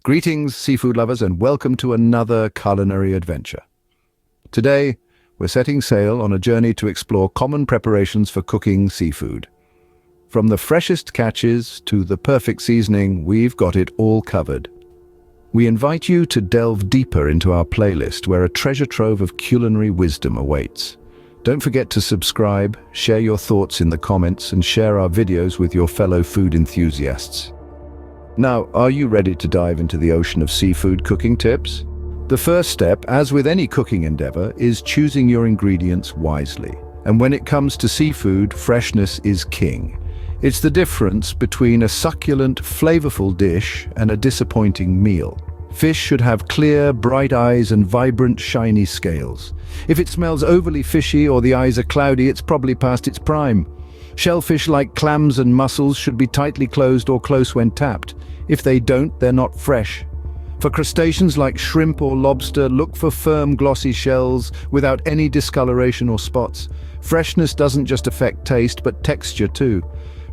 Greetings, seafood lovers, and welcome to another culinary adventure. Today, we're setting sail on a journey to explore common preparations for cooking seafood. From the freshest catches to the perfect seasoning, we've got it all covered. We invite you to delve deeper into our playlist where a treasure trove of culinary wisdom awaits. Don't forget to subscribe, share your thoughts in the comments, and share our videos with your fellow food enthusiasts. Now, are you ready to dive into the ocean of seafood cooking tips? The first step, as with any cooking endeavor, is choosing your ingredients wisely. And when it comes to seafood, freshness is king. It's the difference between a succulent, flavorful dish and a disappointing meal. Fish should have clear, bright eyes and vibrant, shiny scales. If it smells overly fishy or the eyes are cloudy, it's probably past its prime. Shellfish like clams and mussels should be tightly closed or close when tapped. If they don't, they're not fresh. For crustaceans like shrimp or lobster, look for firm, glossy shells without any discoloration or spots. Freshness doesn't just affect taste, but texture too.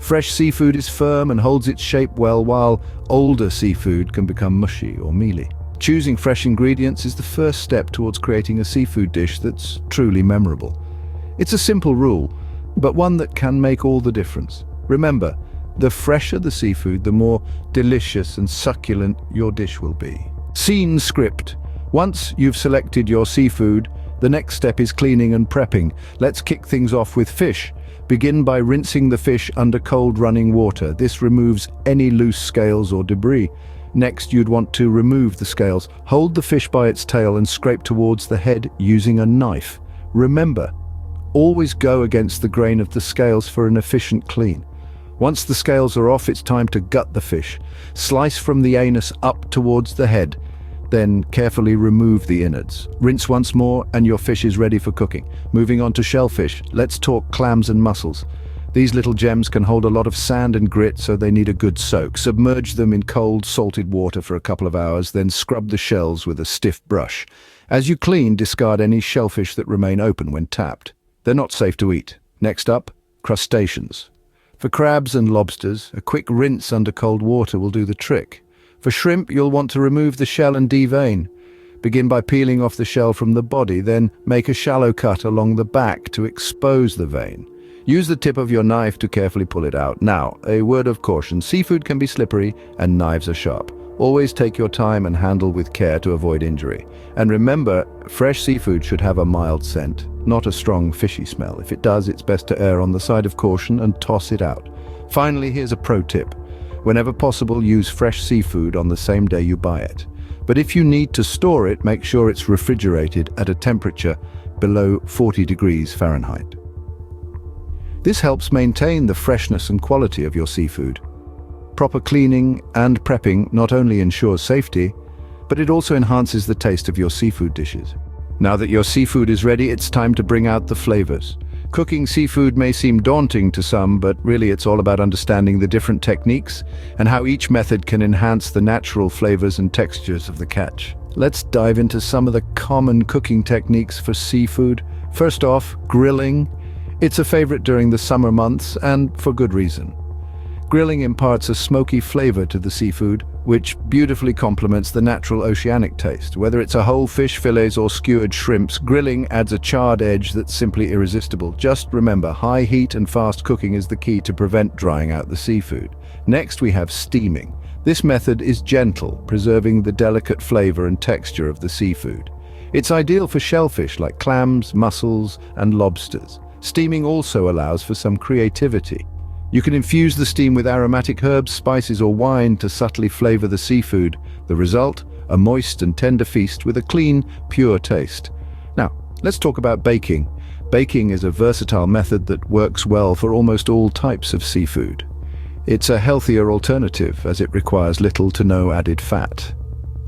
Fresh seafood is firm and holds its shape well, while older seafood can become mushy or mealy. Choosing fresh ingredients is the first step towards creating a seafood dish that's truly memorable. It's a simple rule, but one that can make all the difference. Remember, the fresher the seafood, the more delicious and succulent your dish will be. Scene script. Once you've selected your seafood, the next step is cleaning and prepping. Let's kick things off with fish. Begin by rinsing the fish under cold running water. This removes any loose scales or debris. Next, you'd want to remove the scales. Hold the fish by its tail and scrape towards the head using a knife. Remember, always go against the grain of the scales for an efficient clean. Once the scales are off, it's time to gut the fish. Slice from the anus up towards the head. Then carefully remove the innards. Rinse once more and your fish is ready for cooking. Moving on to shellfish, let's talk clams and mussels. These little gems can hold a lot of sand and grit, so they need a good soak. Submerge them in cold, salted water for a couple of hours, then scrub the shells with a stiff brush. As you clean, discard any shellfish that remain open when tapped. They're not safe to eat. Next up, crustaceans. For crabs and lobsters, a quick rinse under cold water will do the trick. For shrimp, you'll want to remove the shell and devein. Begin by peeling off the shell from the body, then make a shallow cut along the back to expose the vein. Use the tip of your knife to carefully pull it out. Now, a word of caution: seafood can be slippery and knives are sharp. Always take your time and handle with care to avoid injury. And remember, fresh seafood should have a mild scent, not a strong fishy smell. If it does, it's best to err on the side of caution and toss it out. Finally, here's a pro tip. Whenever possible, use fresh seafood on the same day you buy it. But if you need to store it, make sure it's refrigerated at a temperature below 40 degrees Fahrenheit. This helps maintain the freshness and quality of your seafood. Proper cleaning and prepping not only ensures safety, but it also enhances the taste of your seafood dishes. Now that your seafood is ready, it's time to bring out the flavors. Cooking seafood may seem daunting to some, but really it's all about understanding the different techniques and how each method can enhance the natural flavors and textures of the catch. Let's dive into some of the common cooking techniques for seafood. First off, grilling. It's a favorite during the summer months, and for good reason. Grilling imparts a smoky flavor to the seafood, which beautifully complements the natural oceanic taste. Whether it's a whole fish, fillets, or skewered shrimps, grilling adds a charred edge that's simply irresistible. Just remember, high heat and fast cooking is the key to prevent drying out the seafood. Next, we have steaming. This method is gentle, preserving the delicate flavor and texture of the seafood. It's ideal for shellfish like clams, mussels, and lobsters. Steaming also allows for some creativity. You can infuse the steam with aromatic herbs, spices, or wine to subtly flavor the seafood. The result? A moist and tender feast with a clean, pure taste. Now, let's talk about baking. Baking is a versatile method that works well for almost all types of seafood. It's a healthier alternative as it requires little to no added fat.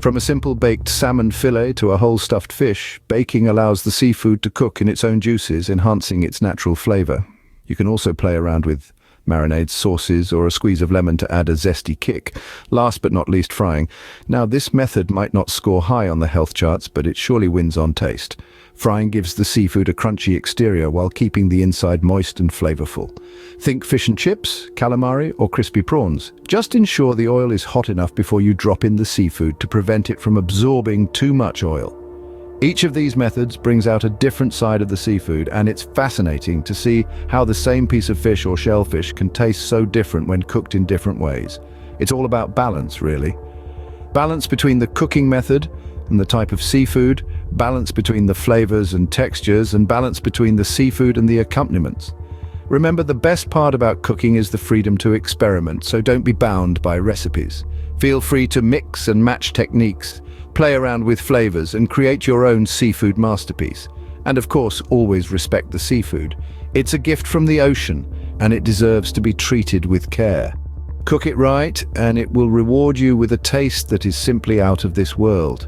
From a simple baked salmon fillet to a whole stuffed fish, baking allows the seafood to cook in its own juices, enhancing its natural flavor. You can also play around with marinades, sauces, or a squeeze of lemon to add a zesty kick. Last but not least, frying. Now, this method might not score high on the health charts, but it surely wins on taste. Frying gives the seafood a crunchy exterior while keeping the inside moist and flavorful. Think fish and chips, calamari, or crispy prawns. Just ensure the oil is hot enough before you drop in the seafood to prevent it from absorbing too much oil. Each of these methods brings out a different side of the seafood, and it's fascinating to see how the same piece of fish or shellfish can taste so different when cooked in different ways. It's all about balance, really. Balance between the cooking method and the type of seafood, balance between the flavors and textures, and balance between the seafood and the accompaniments. Remember, the best part about cooking is the freedom to experiment, so don't be bound by recipes. Feel free to mix and match techniques, play around with flavors, and create your own seafood masterpiece. And of course, always respect the seafood. It's a gift from the ocean, and it deserves to be treated with care. Cook it right, and it will reward you with a taste that is simply out of this world.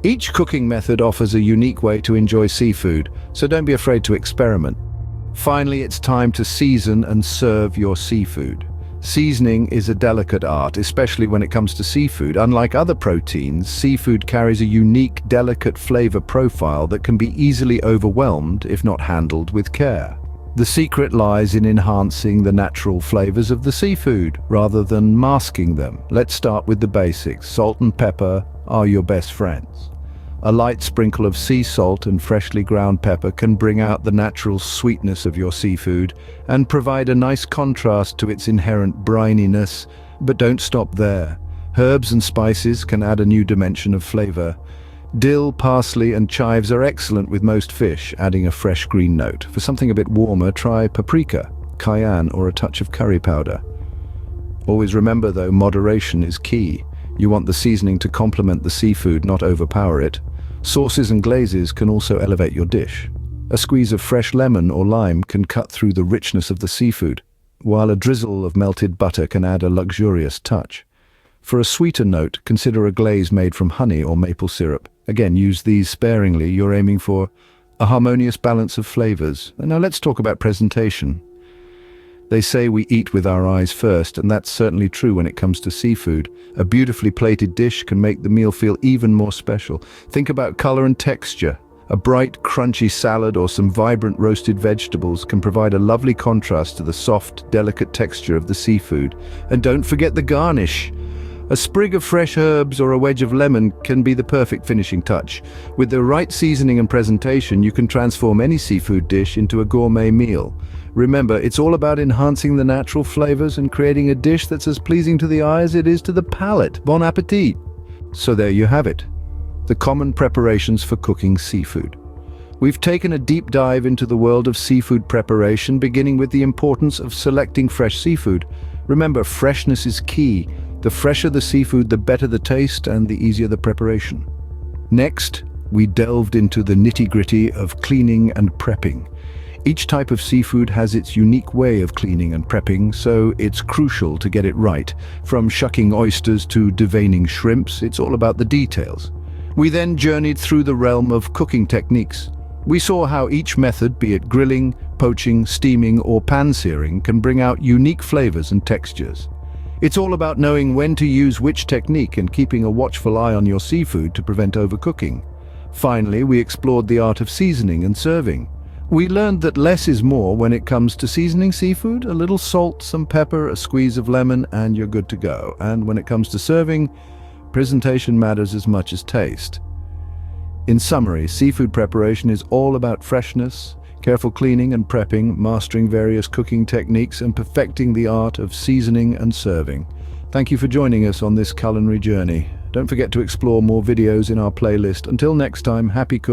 Each cooking method offers a unique way to enjoy seafood, so don't be afraid to experiment. Finally, it's time to season and serve your seafood. Seasoning is a delicate art, especially when it comes to seafood. Unlike other proteins, seafood carries a unique, delicate flavor profile that can be easily overwhelmed if not handled with care. The secret lies in enhancing the natural flavors of the seafood, rather than masking them. Let's start with the basics. Salt and pepper are your best friends. A light sprinkle of sea salt and freshly ground pepper can bring out the natural sweetness of your seafood and provide a nice contrast to its inherent brininess. But don't stop there. Herbs and spices can add a new dimension of flavor. Dill, parsley, and chives are excellent with most fish, adding a fresh green note. For something a bit warmer, try paprika, cayenne, or a touch of curry powder. Always remember, though, moderation is key. You want the seasoning to complement the seafood, not overpower it. Sauces and glazes can also elevate your dish. A squeeze of fresh lemon or lime can cut through the richness of the seafood, while a drizzle of melted butter can add a luxurious touch. For a sweeter note, consider a glaze made from honey or maple syrup. Again, use these sparingly. You're aiming for a harmonious balance of flavors. And now let's talk about presentation. They say we eat with our eyes first, and that's certainly true when it comes to seafood. A beautifully plated dish can make the meal feel even more special. Think about color and texture. A bright, crunchy salad or some vibrant roasted vegetables can provide a lovely contrast to the soft, delicate texture of the seafood. And don't forget the garnish. A sprig of fresh herbs or a wedge of lemon can be the perfect finishing touch. With the right seasoning and presentation, you can transform any seafood dish into a gourmet meal. Remember, it's all about enhancing the natural flavors and creating a dish that's as pleasing to the eye as it is to the palate. Bon appetit! So there you have it. The common preparations for cooking seafood. We've taken a deep dive into the world of seafood preparation, beginning with the importance of selecting fresh seafood. Remember, freshness is key. The fresher the seafood, the better the taste and the easier the preparation. Next, we delved into the nitty-gritty of cleaning and prepping. Each type of seafood has its unique way of cleaning and prepping, so it's crucial to get it right. From shucking oysters to deveining shrimps, it's all about the details. We then journeyed through the realm of cooking techniques. We saw how each method, be it grilling, poaching, steaming, or pan-searing, can bring out unique flavors and textures. It's all about knowing when to use which technique and keeping a watchful eye on your seafood to prevent overcooking. Finally, we explored the art of seasoning and serving. We learned that less is more when it comes to seasoning seafood. A little salt, some pepper, a squeeze of lemon, and you're good to go. And when it comes to serving, presentation matters as much as taste. In summary, seafood preparation is all about freshness, careful cleaning and prepping, mastering various cooking techniques, and perfecting the art of seasoning and serving. Thank you for joining us on this culinary journey. Don't forget to explore more videos in our playlist. Until next time, happy cooking.